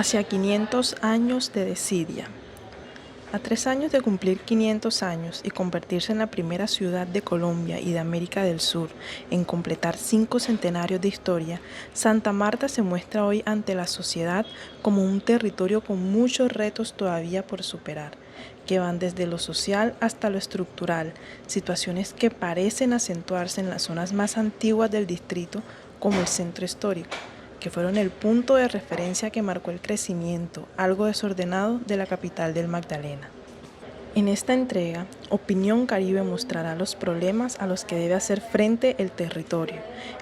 Hacia 500 años de desidia. A 3 años de cumplir 500 años y convertirse en la primera ciudad de Colombia y de América del Sur en completar 5 centenarios de historia, Santa Marta se muestra hoy ante la sociedad como un territorio con muchos retos todavía por superar, que van desde lo social hasta lo estructural, situaciones que parecen acentuarse en las zonas más antiguas del distrito como el centro histórico, que fueron el punto de referencia que marcó el crecimiento, algo desordenado, de la capital del Magdalena. En esta entrega, Opinión Caribe mostrará los problemas a los que debe hacer frente el territorio,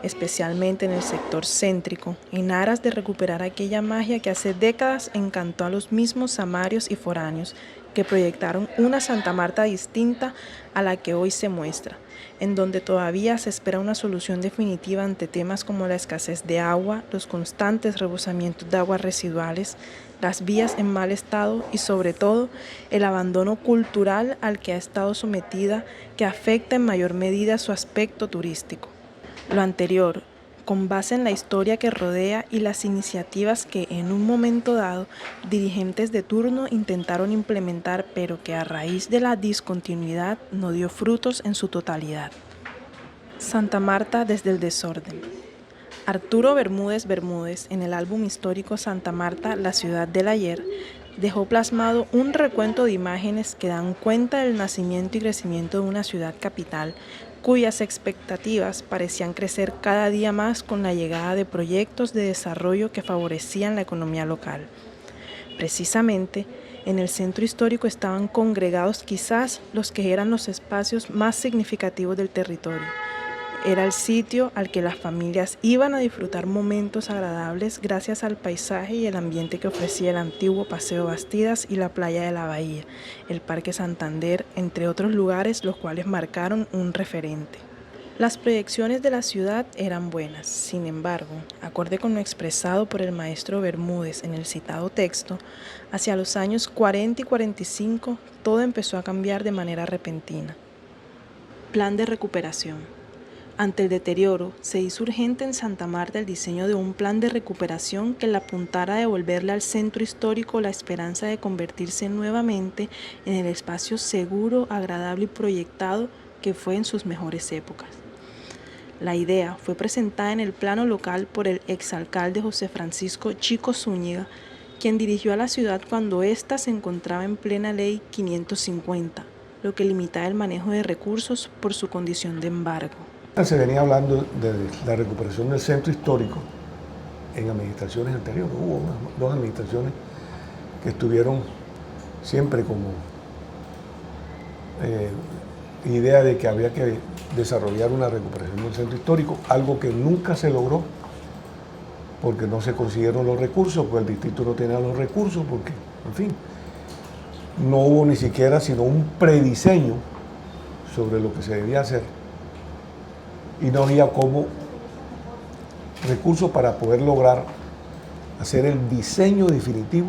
especialmente en el sector céntrico, en aras de recuperar aquella magia que hace décadas encantó a los mismos samarios y foráneos que proyectaron una Santa Marta distinta a la que hoy se muestra, en donde todavía se espera una solución definitiva ante temas como la escasez de agua, los constantes rebosamientos de aguas residuales, las vías en mal estado y sobre todo el abandono cultural al que ha estado sometida, que afecta en mayor medida su aspecto turístico. Lo anterior, con base en la historia que rodea y las iniciativas que en un momento dado dirigentes de turno intentaron implementar, pero que a raíz de la discontinuidad no dio frutos en su totalidad. Santa Marta desde el desorden. Arturo Bermúdez Bermúdez, en el álbum histórico Santa Marta, la ciudad del ayer, dejó plasmado un recuento de imágenes que dan cuenta del nacimiento y crecimiento de una ciudad capital, cuyas expectativas parecían crecer cada día más con la llegada de proyectos de desarrollo que favorecían la economía local. Precisamente, en el centro histórico estaban congregados quizás los que eran los espacios más significativos del territorio. Era el sitio al que las familias iban a disfrutar momentos agradables gracias al paisaje y el ambiente que ofrecía el antiguo Paseo Bastidas y la playa de la Bahía, el Parque Santander, entre otros lugares los cuales marcaron un referente. Las proyecciones de la ciudad eran buenas, sin embargo, acorde con lo expresado por el maestro Bermúdez en el citado texto, hacia los años 40 y 45 todo empezó a cambiar de manera repentina. Plan de recuperación. Ante el deterioro, se hizo urgente en Santa Marta el diseño de un plan de recuperación que le apuntara a devolverle al centro histórico la esperanza de convertirse nuevamente en el espacio seguro, agradable y proyectado que fue en sus mejores épocas. La idea fue presentada en el plano local por el exalcalde José Francisco Chico Zúñiga, quien dirigió a la ciudad cuando ésta se encontraba en plena ley 550, lo que limitaba el manejo de recursos por su condición de embargo. Se venía hablando de la recuperación del centro histórico en administraciones anteriores. Hubo dos administraciones que estuvieron siempre como idea de que había que desarrollar una recuperación del centro histórico, algo que nunca se logró porque no se consiguieron los recursos, porque el distrito no tenía los recursos, porque, en fin, no hubo ni siquiera sino un prediseño sobre lo que se debía hacer. Y no había como recursos para poder lograr hacer el diseño definitivo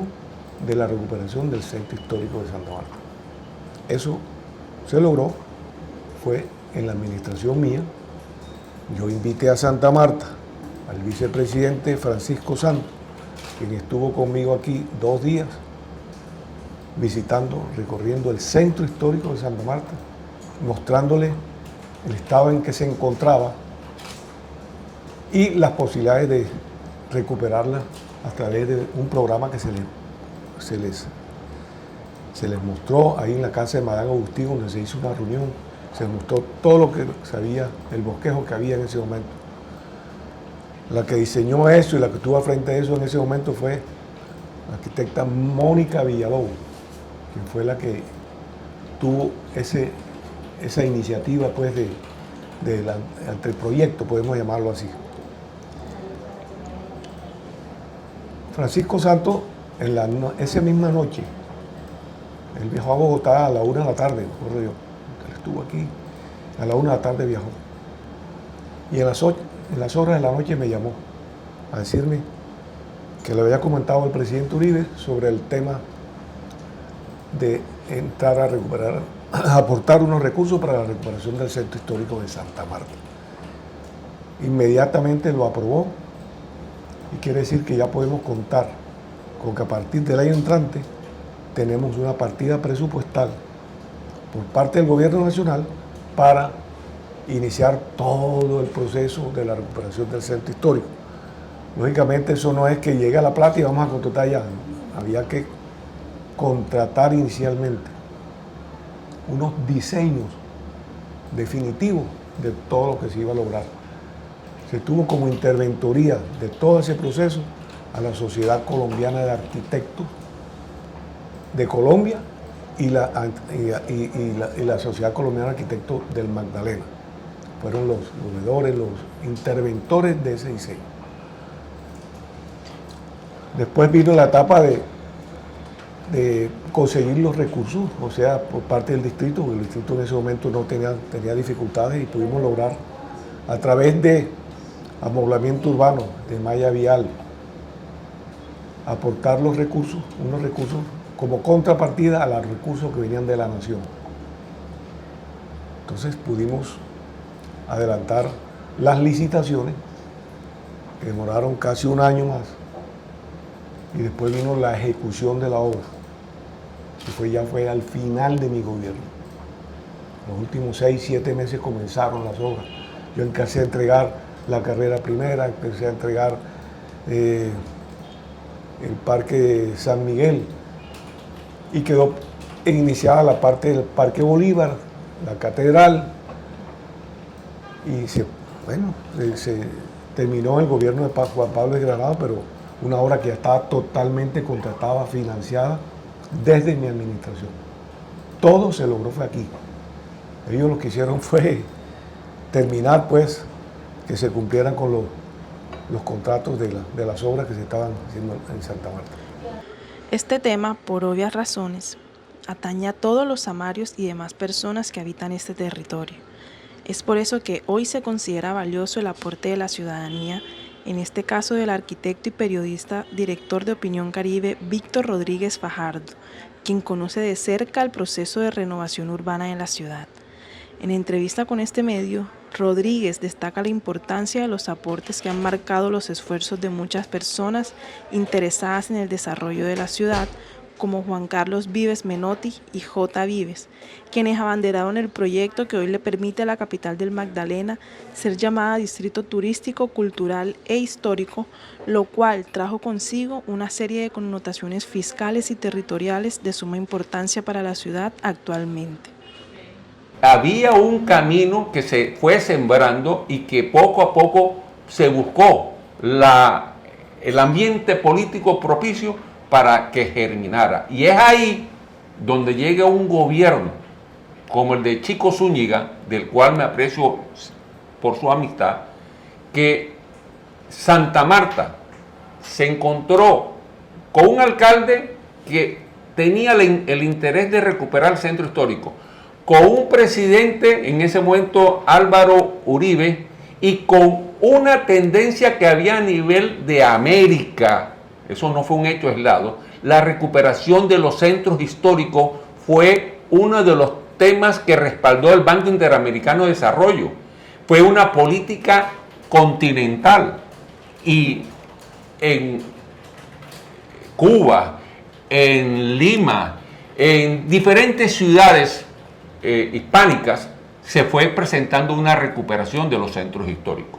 de la recuperación del centro histórico de Santa Marta. Eso se logró, fue en la administración mía. Yo invité a Santa Marta al vicepresidente Francisco Santos, quien estuvo conmigo aquí 2 días, visitando, recorriendo el centro histórico de Santa Marta, mostrándole el estado en que se encontraba y las posibilidades de recuperarla a través de un programa que se les mostró ahí en la casa de Madame Agustín, donde se hizo una reunión, se mostró todo lo que sabía, el bosquejo que había en ese momento. La que diseñó eso y la que estuvo frente a eso en ese momento fue la arquitecta Mónica Villalobos, quien fue la que tuvo esa iniciativa pues ante el proyecto, podemos llamarlo así. Francisco Santos, esa misma noche, él viajó a Bogotá a la 1 de la tarde, recuerdo yo, él estuvo aquí, a la 1 de la tarde viajó. Y en las horas de la noche me llamó a decirme que le había comentado al presidente Uribe sobre el tema de entrar a recuperar, aportar unos recursos para la recuperación del centro histórico de Santa Marta. Inmediatamente lo aprobó y quiere decir que ya podemos contar con que a partir del año entrante tenemos una partida presupuestal por parte del gobierno nacional para iniciar todo el proceso de la recuperación del centro histórico. Lógicamente eso no es que llegue a la plata y vamos a contratar ya, ¿no? Había que contratar inicialmente unos diseños definitivos de todo lo que se iba a lograr. Se tuvo como interventoría de todo ese proceso a la Sociedad Colombiana de Arquitectos de Colombia y la Sociedad Colombiana de Arquitectos del Magdalena. Fueron los veedores, los interventores de ese diseño. Después vino la etapa de conseguir los recursos, o sea, por parte del distrito, porque el distrito en ese momento no tenía dificultades y pudimos lograr a través de amoblamiento urbano, de malla vial, aportar los recursos, unos recursos como contrapartida a los recursos que venían de la nación. Entonces pudimos adelantar las licitaciones, que demoraron casi un año más, y después vino la ejecución de la obra, que ya fue al final de mi gobierno. Los últimos 6, 7 meses comenzaron las obras. Yo empecé a entregar la carrera primera, empecé a entregar el Parque San Miguel, y quedó iniciada la parte del Parque Bolívar, la catedral, y se terminó el gobierno de Juan Pablo de Granado, pero una obra que ya estaba totalmente contratada, financiada desde mi administración. Todo se logró fue aquí. Ellos lo que hicieron fue terminar, pues, que se cumplieran con los contratos de las obras que se estaban haciendo en Santa Marta. Este tema, por obvias razones, atañe a todos los samarios y demás personas que habitan este territorio. Es por eso que hoy se considera valioso el aporte de la ciudadanía, en este caso del arquitecto y periodista, director de Opinión Caribe, Víctor Rodríguez Fajardo, quien conoce de cerca el proceso de renovación urbana en la ciudad. En entrevista con este medio, Rodríguez destaca la importancia de los aportes que han marcado los esfuerzos de muchas personas interesadas en el desarrollo de la ciudad, como Juan Carlos Vives Menotti y J. Vives, quienes abanderaron el proyecto que hoy le permite a la capital del Magdalena ser llamada Distrito Turístico, Cultural e Histórico, lo cual trajo consigo una serie de connotaciones fiscales y territoriales de suma importancia para la ciudad actualmente. Había un camino que se fue sembrando y que poco a poco se buscó el ambiente político propicio para que germinara. Y es ahí donde llega un gobierno como el de Chico Zúñiga, del cual me aprecio por su amistad, que Santa Marta se encontró con un alcalde que tenía el interés de recuperar el centro histórico, con un presidente, en ese momento Álvaro Uribe, y con una tendencia que había a nivel de América. Eso no fue un hecho aislado. La recuperación de los centros históricos fue uno de los temas que respaldó el Banco Interamericano de Desarrollo. Fue una política continental. Y en Cuba, en Lima, en diferentes ciudades hispánicas, se fue presentando una recuperación de los centros históricos.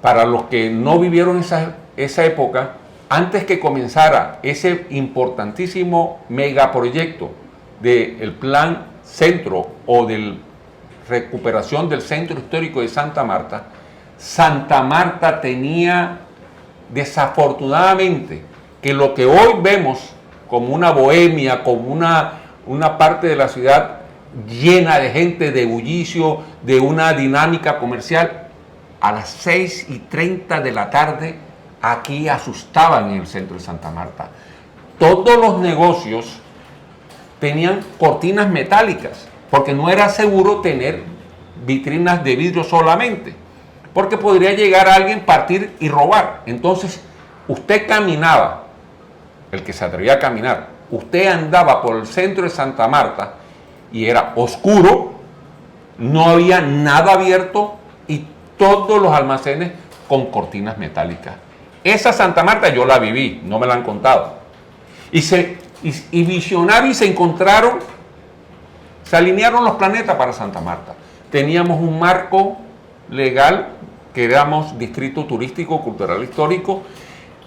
Para los que no vivieron esa época, antes que comenzara ese importantísimo megaproyecto del Plan Centro o de recuperación del Centro Histórico de Santa Marta tenía desafortunadamente que lo que hoy vemos como una bohemia, como una parte de la ciudad llena de gente, de bullicio, de una dinámica comercial, a las 6:30 de la tarde aquí asustaban en el centro de Santa Marta. Todos los negocios tenían cortinas metálicas, porque no era seguro tener vitrinas de vidrio solamente, porque podría llegar alguien, partir y robar. Entonces, usted caminaba, el que se atrevía a caminar, usted andaba por el centro de Santa Marta y era oscuro, no había nada abierto y todos los almacenes con cortinas metálicas. Esa Santa Marta yo la viví, no me la han contado. Y visionarios se encontraron, se alinearon los planetas para Santa Marta. Teníamos un marco legal, que éramos distrito turístico, cultural, histórico.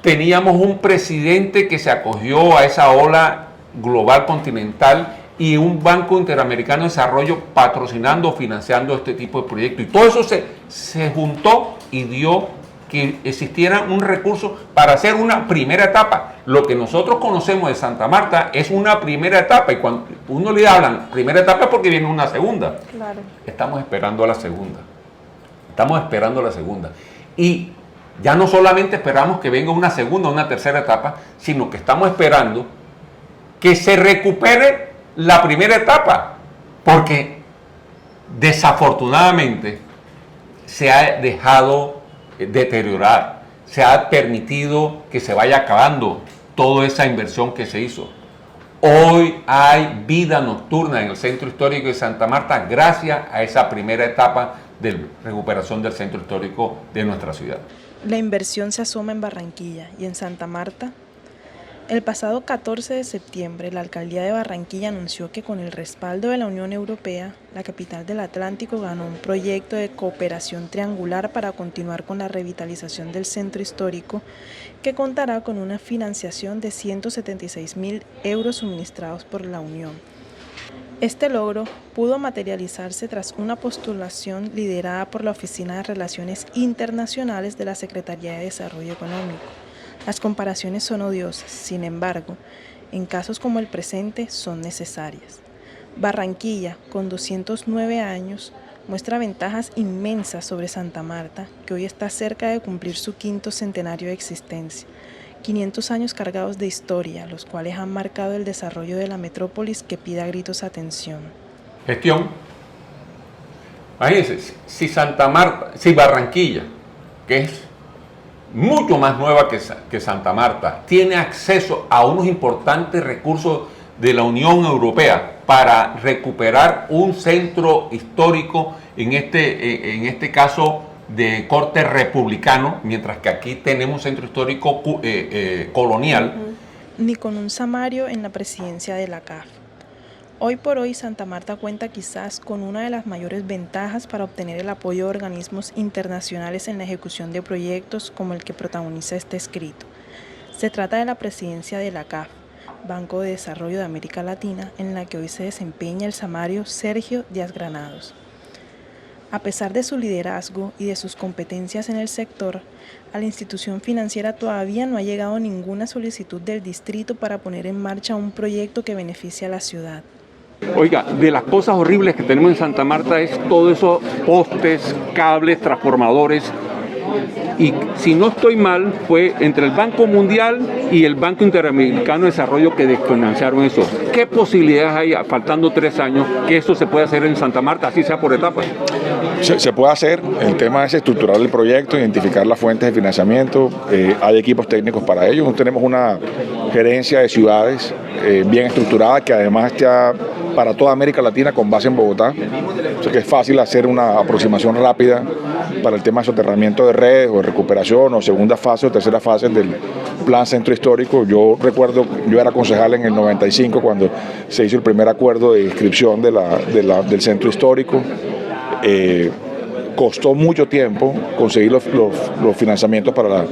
Teníamos un presidente que se acogió a esa ola global continental y un Banco Interamericano de Desarrollo patrocinando, financiando este tipo de proyectos. Y todo eso se juntó y dio que existiera un recurso para hacer una primera etapa. Lo que nosotros conocemos de Santa Marta es una primera etapa, y cuando uno le hablan primera etapa es porque viene una segunda. Claro. Estamos esperando a la segunda. Estamos esperando a la segunda. Y ya no solamente esperamos que venga una segunda o una tercera etapa, sino que estamos esperando que se recupere la primera etapa, porque desafortunadamente se ha dejado deteriorar, se ha permitido que se vaya acabando toda esa inversión que se hizo. Hoy hay vida nocturna en el centro histórico de Santa Marta gracias a esa primera etapa de recuperación del centro histórico de nuestra ciudad. La inversión se asoma en Barranquilla y en Santa Marta. El pasado 14 de septiembre, la Alcaldía de Barranquilla anunció que con el respaldo de la Unión Europea, la capital del Atlántico ganó un proyecto de cooperación triangular para continuar con la revitalización del centro histórico, que contará con una financiación de 176.000 euros suministrados por la Unión. Este logro pudo materializarse tras una postulación liderada por la Oficina de Relaciones Internacionales de la Secretaría de Desarrollo Económico. Las comparaciones son odiosas, sin embargo, en casos como el presente son necesarias. Barranquilla, con 209 años, muestra ventajas inmensas sobre Santa Marta, que hoy está cerca de cumplir su 5º centenario de existencia. 500 años cargados de historia, los cuales han marcado el desarrollo de la metrópolis que pide a gritos atención. Gestión. Imagínense, si Barranquilla, que es mucho más nueva que Santa Marta, tiene acceso a unos importantes recursos de la Unión Europea para recuperar un centro histórico, en este caso de corte republicano, mientras que aquí tenemos un centro histórico colonial. Ni con un Samario en la presidencia de la CAF. Hoy por hoy Santa Marta cuenta quizás con una de las mayores ventajas para obtener el apoyo de organismos internacionales en la ejecución de proyectos como el que protagoniza este escrito. Se trata de la presidencia de la CAF, Banco de Desarrollo de América Latina, en la que hoy se desempeña el Samario Sergio Díaz Granados. A pesar de su liderazgo y de sus competencias en el sector, a la institución financiera todavía no ha llegado ninguna solicitud del distrito para poner en marcha un proyecto que beneficie a la ciudad. Oiga, de las cosas horribles que tenemos en Santa Marta es todos esos postes, cables, transformadores. Y si no estoy mal, fue entre el Banco Mundial y el Banco Interamericano de Desarrollo que desfinanciaron eso. ¿Qué posibilidades hay, faltando 3 años, que eso se pueda hacer en Santa Marta, así sea por etapas? Se puede hacer. El tema es estructurar el proyecto, identificar las fuentes de financiamiento. Hay equipos técnicos para ello. Nosotros tenemos una gerencia de ciudades bien estructurada que además está para toda América Latina con base en Bogotá. O sea que es fácil hacer una aproximación rápida para el tema de soterramiento de redes o de recuperación o segunda fase o tercera fase del plan centro histórico. Yo recuerdo, yo era concejal en el 95 cuando se hizo el primer acuerdo de inscripción del centro histórico. Costó mucho tiempo conseguir los financiamientos para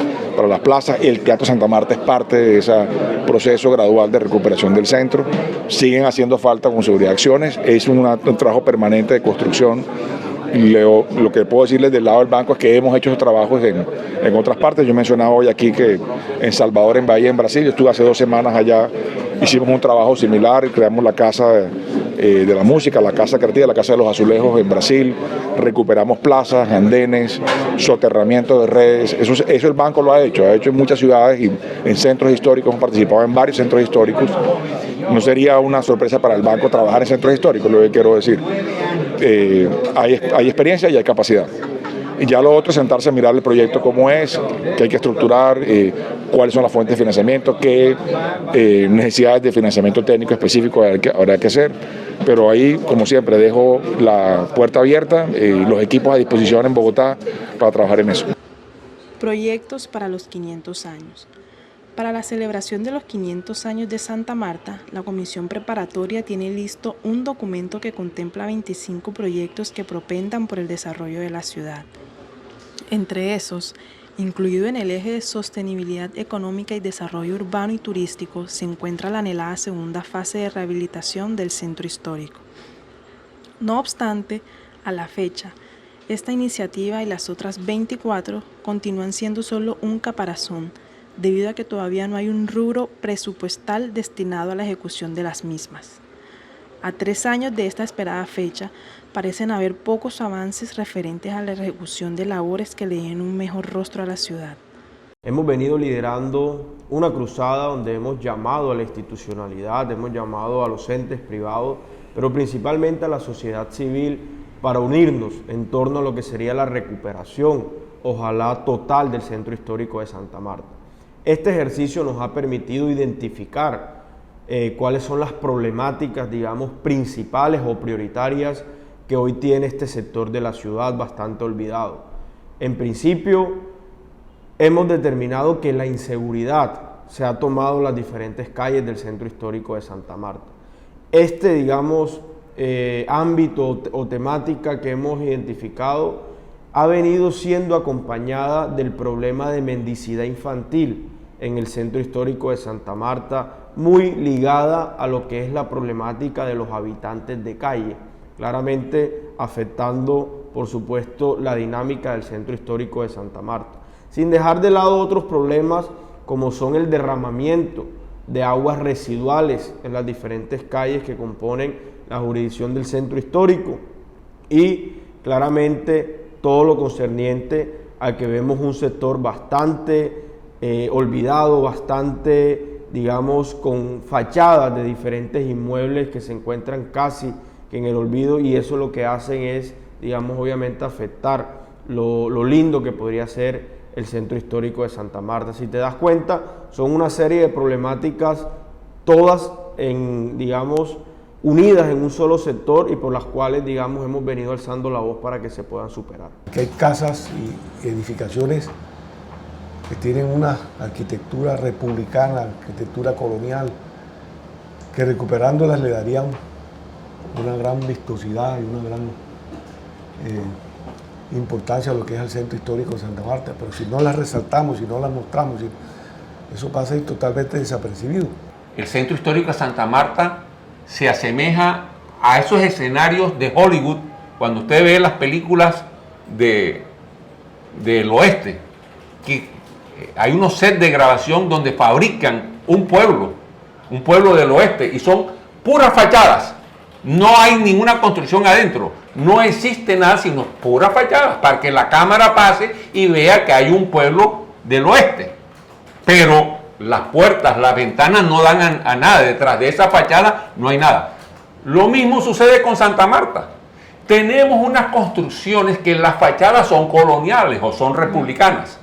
las plazas. El Teatro Santa Marta es parte de ese proceso gradual de recuperación del centro. Siguen haciendo falta con seguridad acciones. Es un trabajo permanente de construcción. Lo que puedo decirles del lado del banco es que hemos hecho esos trabajos en otras partes. Yo mencionaba hoy aquí que en Salvador, en Bahía, en Brasil, yo estuve hace 2 semanas allá, hicimos un trabajo similar y creamos la Casa de la Música, la Casa Creativa, la Casa de los Azulejos en Brasil, recuperamos plazas, andenes, soterramiento de redes. Eso el banco lo ha hecho en muchas ciudades y en centros históricos, hemos participado en varios centros históricos. No sería una sorpresa para el banco trabajar en centros históricos, lo que quiero decir. Hay experiencia y hay capacidad. Y ya lo otro es sentarse a mirar el proyecto cómo es, qué hay que estructurar, cuáles son las fuentes de financiamiento, qué necesidades de financiamiento técnico específico habrá que hacer. Pero ahí, como siempre, dejo la puerta abierta, los equipos a disposición en Bogotá para trabajar en eso. Proyectos para los 500 años. Para la celebración de los 500 años de Santa Marta, la Comisión Preparatoria tiene listo un documento que contempla 25 proyectos que propendan por el desarrollo de la ciudad. Entre esos, incluido en el eje de sostenibilidad económica y desarrollo urbano y turístico, se encuentra la anhelada segunda fase de rehabilitación del centro histórico. No obstante, a la fecha, esta iniciativa y las otras 24 continúan siendo solo un caparazón, debido a que todavía no hay un rubro presupuestal destinado a la ejecución de las mismas. A 3 años de esta esperada fecha, parecen haber pocos avances referentes a la ejecución de labores que le den un mejor rostro a la ciudad. Hemos venido liderando una cruzada donde hemos llamado a la institucionalidad, hemos llamado a los entes privados, pero principalmente a la sociedad civil para unirnos en torno a lo que sería la recuperación, ojalá total, del centro histórico de Santa Marta. Este ejercicio nos ha permitido identificar cuáles son las problemáticas, digamos, principales o prioritarias que hoy tiene este sector de la ciudad bastante olvidado. En principio, hemos determinado que la inseguridad se ha tomado las diferentes calles del centro histórico de Santa Marta. Este, digamos, ámbito o temática que hemos identificado ha venido siendo acompañada del problema de mendicidad infantil en el centro histórico de Santa Marta, muy ligada a lo que es la problemática de los habitantes de calle, claramente afectando, por supuesto, la dinámica del centro histórico de Santa Marta, sin dejar de lado otros problemas como son el derramamiento de aguas residuales en las diferentes calles que componen la jurisdicción del centro histórico y claramente todo lo concerniente a que vemos un sector bastante olvidado, bastante, digamos, con fachadas de diferentes inmuebles que se encuentran casi que en el olvido, y eso lo que hacen es, digamos, obviamente afectar lo lindo que podría ser el centro histórico de Santa Marta. Si te das cuenta, son una serie de problemáticas, todas digamos, unidas en un solo sector y por las cuales, digamos, hemos venido alzando la voz para que se puedan superar. Que hay casas y edificaciones que tienen una arquitectura republicana, arquitectura colonial, que recuperándolas le darían una gran vistosidad y una gran importancia a lo que es el centro histórico de Santa Marta, pero si no las resaltamos, si no las mostramos, eso pasa ahí totalmente desapercibido. El centro histórico de Santa Marta se asemeja a esos escenarios de Hollywood cuando usted ve las películas del oeste, que hay unos sets de grabación donde fabrican un pueblo del oeste, y son puras fachadas. No hay ninguna construcción adentro, no existe nada sino puras fachadas para que la cámara pase y vea que hay un pueblo del oeste. Pero las puertas, las ventanas no dan a nada, detrás de esa fachada no hay nada. Lo mismo sucede con Santa Marta. Tenemos unas construcciones que las fachadas son coloniales o son republicanas,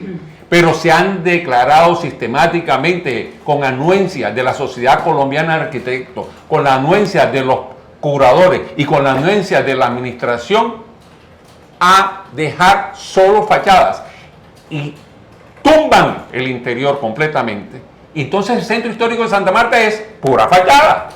pero se han declarado sistemáticamente con anuencia de la Sociedad Colombiana de Arquitectos, con la anuencia de los curadores y con la anuencia de la administración a dejar solo fachadas y tumban el interior completamente. Entonces el centro histórico de Santa Marta es pura fachada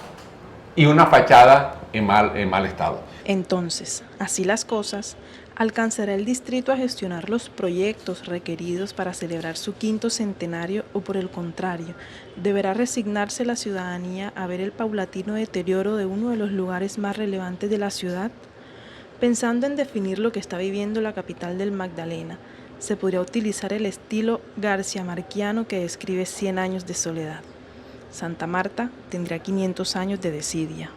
y una fachada en mal estado. Entonces, así las cosas, ¿alcanzará el distrito a gestionar los proyectos requeridos para celebrar su 5º centenario o, por el contrario, deberá resignarse la ciudadanía a ver el paulatino deterioro de uno de los lugares más relevantes de la ciudad? Pensando en definir lo que está viviendo la capital del Magdalena, se podría utilizar el estilo garciamarquiano que describe 100 años de soledad. Santa Marta tendrá 500 años de desidia.